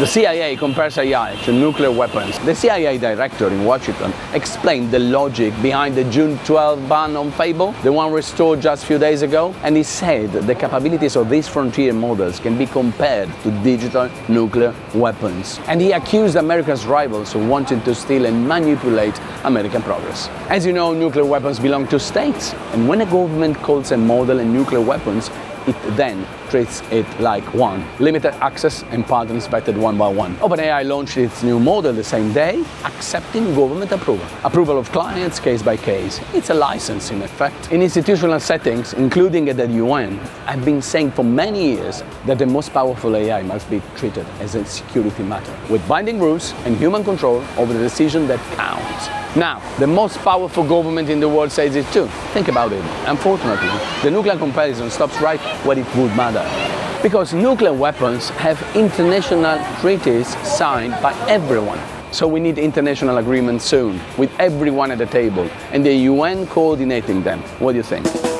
The CIA compares AI to nuclear weapons. The CIA director in Washington explained the logic behind the June 12 ban on Fable, the one restored just a few days ago, and he said the capabilities of these frontier models can be compared to digital nuclear weapons. And he accused America's rivals of wanting to steal and manipulate American progress. As you know, nuclear weapons belong to states, and when a government calls a model a nuclear weapons, it then treats it like one. Limited access and patents vetted one by one. OpenAI launched its new model the same day, accepting government approval. Approval of clients case by case. It's a license in effect. In institutional settings, including at the UN, I've been saying for many years that the most powerful AI must be treated as a security matter, with binding rules and human control over the decision that counts. Now, the most powerful government in the world says it too. Think about it. Unfortunately, the nuclear comparison stops right where it would matter. Because nuclear weapons have international treaties signed by everyone. So we need international agreements soon, with everyone at the table, and the UN coordinating them. What do you think?